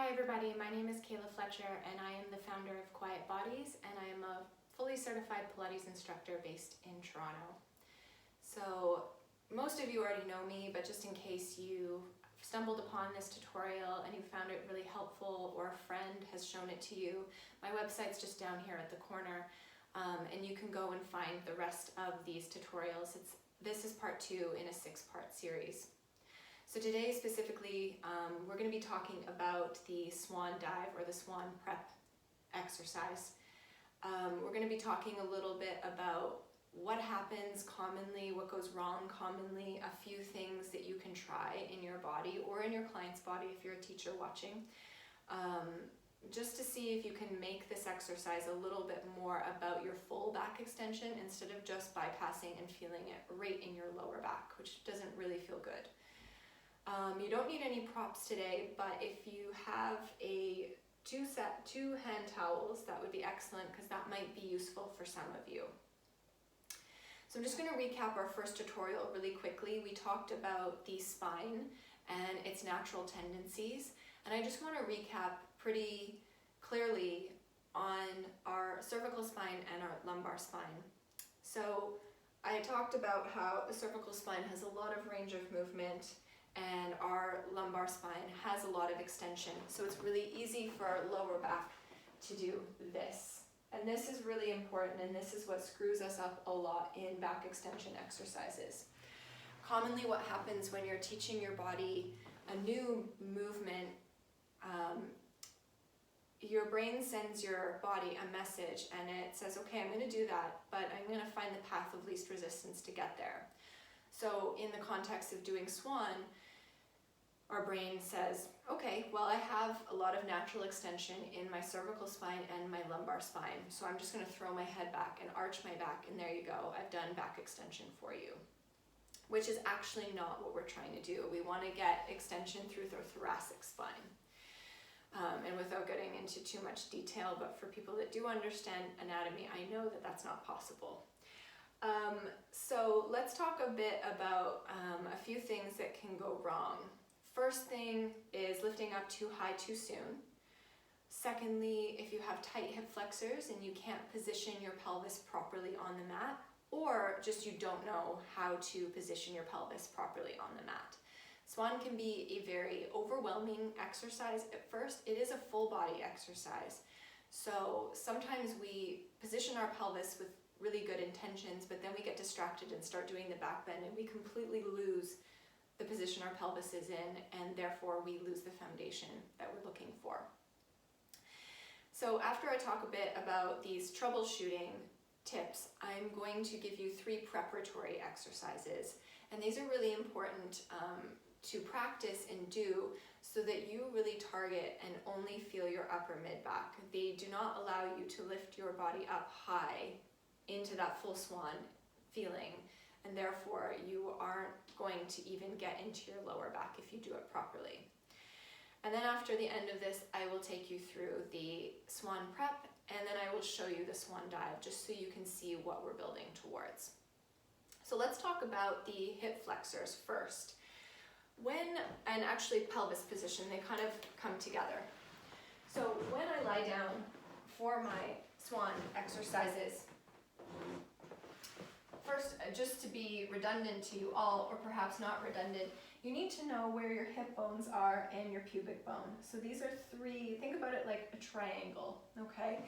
Hi everybody, my name is Kayla Fletcher and I am the founder of Quiet Bodies and I am a fully certified Pilates instructor based in Toronto. So most of you already know me, but just in case you stumbled upon this tutorial and you found it really helpful or a friend has shown it to you, my website's just down here at the corner and you can go and find the rest of these tutorials. This is part 2 in a 6-part series. So today specifically, we're going to be talking about the Swan Dive or the Swan Prep exercise. We're going to be talking a little bit about what happens commonly, what goes wrong commonly, a few things that you can try in your body or in your client's body if you're a teacher watching, just to see if you can make this exercise a little bit more about your full back extension instead of just bypassing and feeling it right in your lower back, which doesn't really feel good. You don't need any props today, but if you have two hand towels, that would be excellent because that might be useful for some of you. So I'm just going to recap our first tutorial really quickly. We talked about the spine and its natural tendencies, and I just want to recap pretty clearly on our cervical spine and our lumbar spine. So I talked about how the cervical spine has a lot of range of movement and our lumbar spine has a lot of extension. So it's really easy for our lower back to do this. And this is really important, and this is what screws us up a lot in back extension exercises. Commonly what happens when you're teaching your body a new movement, your brain sends your body a message and it says, okay, I'm going to do that, but I'm going to find the path of least resistance to get there. So in the context of doing Swan, our brain says, okay, well, I have a lot of natural extension in my cervical spine and my lumbar spine, so I'm just going to throw my head back and arch my back, and there you go, I've done back extension for you. Which is actually not what we're trying to do. We want to get extension through the thoracic spine. And without getting into too much detail, but for people that do understand anatomy, I know that that's not possible. So let's talk a bit about a few things that can go wrong. First thing is lifting up too high too soon. Secondly, if you have tight hip flexors and you can't position your pelvis properly on the mat, or just you don't know how to position your pelvis properly on the mat. Swan can be a very overwhelming exercise at first. It is a full body exercise. So sometimes we position our pelvis with really good intentions, but then we get distracted and start doing the back bend and we completely lose the position our pelvis is in, and therefore we lose the foundation that we're looking for. So after I talk a bit about these troubleshooting tips, I'm going to give you 3 preparatory exercises, and these are really important to practice and do so that you really target and only feel your upper mid-back. They do not allow you to lift your body up high into that full swan feeling, and therefore you aren't going to even get into your lower back if you do it properly. And then after the end of this, I will take you through the Swan Prep, and then I will show you the Swan Dive just so you can see what we're building towards. So let's talk about the hip flexors first. And actually pelvis position, they kind of come together. So when I lie down for my Swan exercises, first, just to be redundant to you all, or perhaps not redundant, you need to know where your hip bones are and your pubic bone. So these are 3, think about it like a triangle, okay?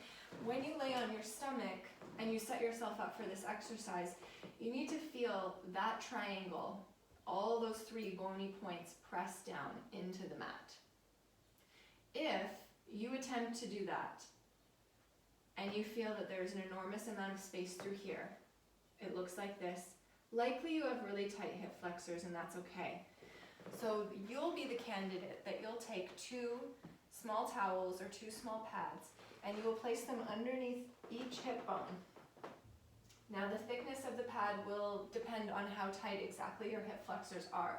When you lay on your stomach and you set yourself up for this exercise, you need to feel that triangle, all those 3 bony points pressed down into the mat. If you attempt to do that and you feel that there's an enormous amount of space through here, it looks like this. Likely you have really tight hip flexors, and that's okay. So you'll be the candidate that you'll take 2 small towels or 2 small pads, and you will place them underneath each hip bone. Now the thickness of the pad will depend on how tight exactly your hip flexors are.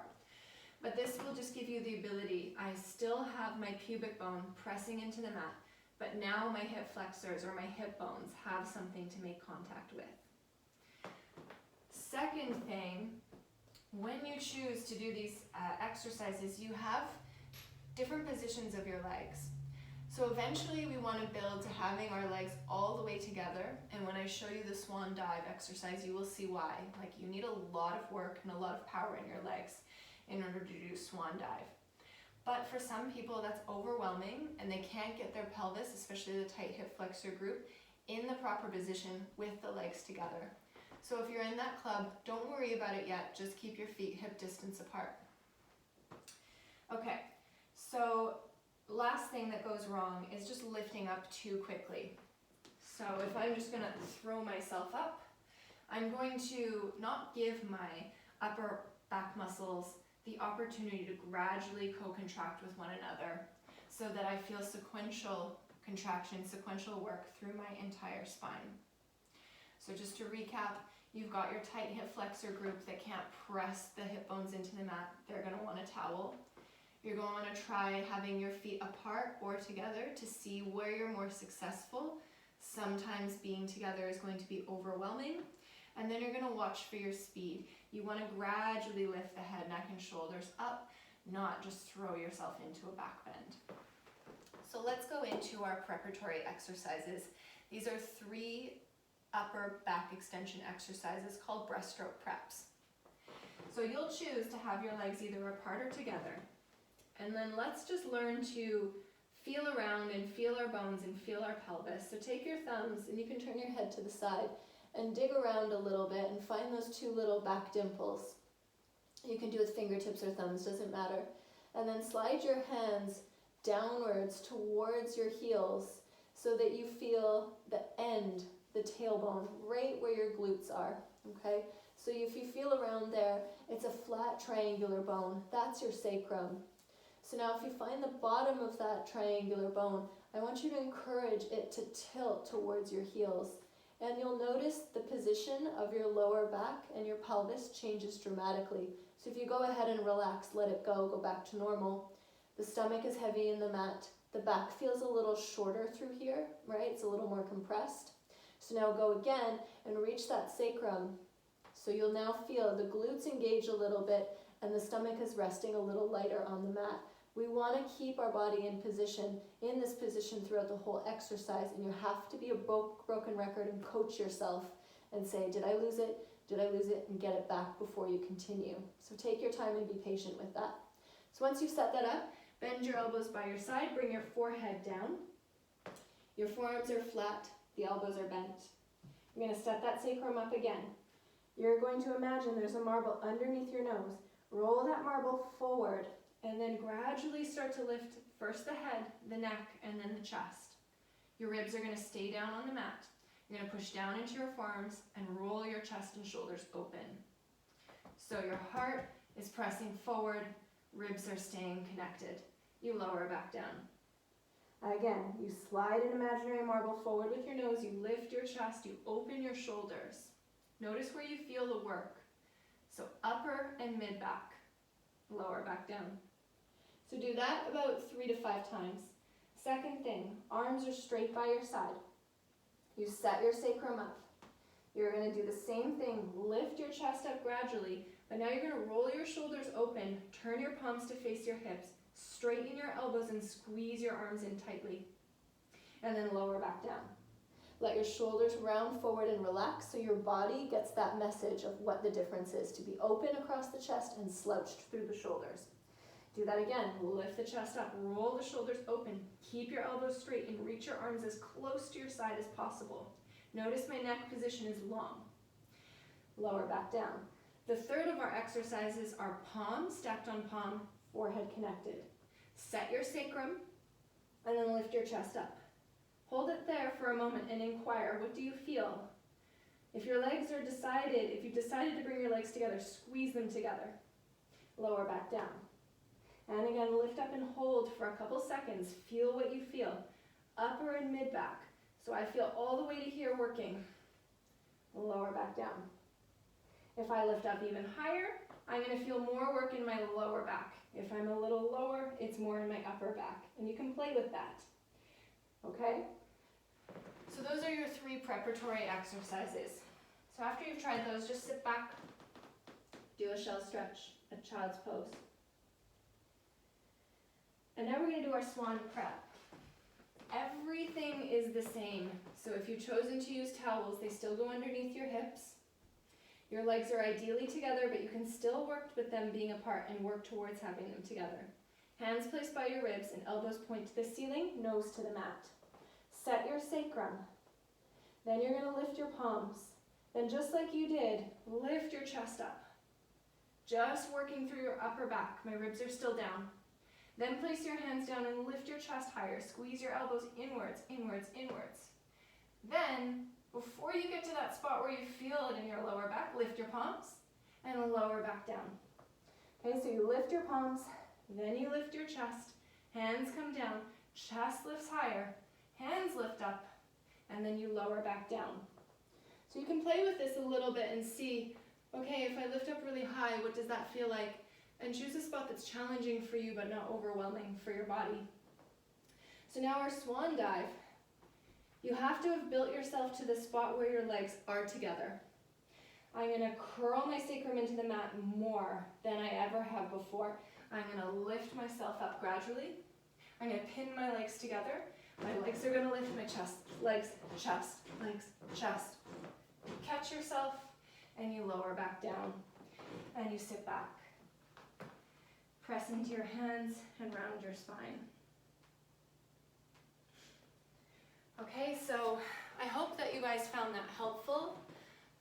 But this will just give you the ability, I still have my pubic bone pressing into the mat, but now my hip flexors or my hip bones have something to make contact with. Second thing, when you choose to do these exercises, you have different positions of your legs. So eventually we want to build to having our legs all the way together, and when I show you the Swan Dive exercise, you will see why. Like, you need a lot of work and a lot of power in your legs in order to do Swan Dive. But for some people that's overwhelming and they can't get their pelvis, especially the tight hip flexor group, in the proper position with the legs together. So if you're in that club, don't worry about it yet, just keep your feet hip distance apart. Okay, so last thing that goes wrong is just lifting up too quickly. So if I'm just gonna throw myself up, I'm going to not give my upper back muscles the opportunity to gradually co-contract with one another so that I feel sequential contraction, sequential work through my entire spine. So just to recap, you've got your tight hip flexor group that can't press the hip bones into the mat. They're gonna want a towel. You're going to want to try having your feet apart or together to see where you're more successful. Sometimes being together is going to be overwhelming. And then you're going to watch for your speed. You want to gradually lift the head, neck, and shoulders up, not just throw yourself into a back bend. So let's go into our preparatory exercises. These are 3 upper back extension exercises called breaststroke preps. So you'll choose to have your legs either apart or together. And then let's just learn to feel around and feel our bones and feel our pelvis. So take your thumbs and you can turn your head to the side and dig around a little bit and find those 2 little back dimples. You can do with fingertips or thumbs, doesn't matter. And then slide your hands downwards towards your heels so that you feel the end, the tailbone, right where your glutes are, okay? So if you feel around there, it's a flat triangular bone. That's your sacrum. So now if you find the bottom of that triangular bone, I want you to encourage it to tilt towards your heels. And you'll notice the position of your lower back and your pelvis changes dramatically. So if you go ahead and relax, let it go back to normal. The stomach is heavy in the mat. The back feels a little shorter through here, right? It's a little more compressed. So now go again and reach that sacrum. So you'll now feel the glutes engage a little bit and the stomach is resting a little lighter on the mat. We want to keep our body in this position throughout the whole exercise, and you have to be a broken record and coach yourself and say, did I lose it? Did I lose it? And get it back before you continue. So take your time and be patient with that. So once you've set that up, bend your elbows by your side, bring your forehead down. Your forearms are flat, the elbows are bent. You're going to set that sacrum up again. You're going to imagine there's a marble underneath your nose. Roll that marble forward. And then gradually start to lift first the head, the neck, and then the chest. Your ribs are going to stay down on the mat. You're going to push down into your forearms and roll your chest and shoulders open. So your heart is pressing forward, ribs are staying connected. You lower back down. Again, you slide an imaginary marble forward with your nose, you lift your chest, you open your shoulders. Notice where you feel the work. So upper and mid back, lower back down. So do that about 3 to 5 times. Second thing, arms are straight by your side. You set your sacrum up. You're going to do the same thing, lift your chest up gradually, but now you're going to roll your shoulders open, turn your palms to face your hips, straighten your elbows and squeeze your arms in tightly, and then lower back down. Let your shoulders round forward and relax so your body gets that message of what the difference is, to be open across the chest and slouched through the shoulders. Do that again. Lift the chest up, roll the shoulders open, keep your elbows straight and reach your arms as close to your side as possible. Notice my neck position is long. Lower back down. The third of our exercises are palm stacked on palm, forehead connected. Set your sacrum and then lift your chest up. Hold it there for a moment and inquire, what do you feel? If your legs are if you've decided to bring your legs together, squeeze them together. Lower back down. And again, lift up and hold for a couple seconds. Feel what you feel. Upper and mid back. So I feel all the way to here working. Lower back down. If I lift up even higher, I'm going to feel more work in my lower back. If I'm a little lower, it's more in my upper back. And you can play with that. Okay? So those are your 3 preparatory exercises. So after you've tried those, just sit back, do a shell stretch, a child's pose. And now we're going to do our Swan Prep. Everything is the same. So if you've chosen to use towels, they still go underneath your hips. Your legs are ideally together, but you can still work with them being apart and work towards having them together. Hands placed by your ribs and elbows point to the ceiling, nose to the mat. Set your sacrum. Then you're going to lift your palms. Then just like you did, lift your chest up. Just working through your upper back. My ribs are still down. Then place your hands down and lift your chest higher. Squeeze your elbows inwards, inwards, inwards. Then, before you get to that spot where you feel it in your lower back, lift your palms and lower back down. Okay, so you lift your palms, then you lift your chest, hands come down, chest lifts higher, hands lift up, and then you lower back down. So you can play with this a little bit and see, okay, if I lift up really high, what does that feel like? And choose a spot that's challenging for you but not overwhelming for your body. So now our Swan Dive. You have to have built yourself to the spot where your legs are together. I'm going to curl my sacrum into the mat more than I ever have before. I'm going to lift myself up gradually. I'm going to pin my legs together. My legs are going to lift my chest, legs, chest, legs, chest. Catch yourself and you lower back down and you sit back. Press into your hands and round your spine. Okay, so I hope that you guys found that helpful.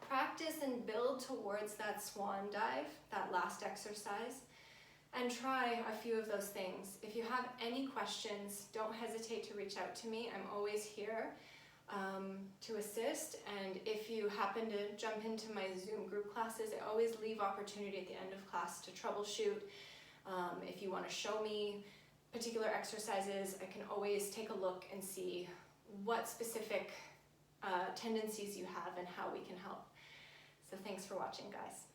Practice and build towards that Swan Dive, that last exercise, and try a few of those things. If you have any questions, don't hesitate to reach out to me. I'm always here to assist, and if you happen to jump into my Zoom group classes, I always leave opportunity at the end of class to troubleshoot. If you want to show me particular exercises, I can always take a look and see what specific tendencies you have and how we can help. So thanks for watching, guys.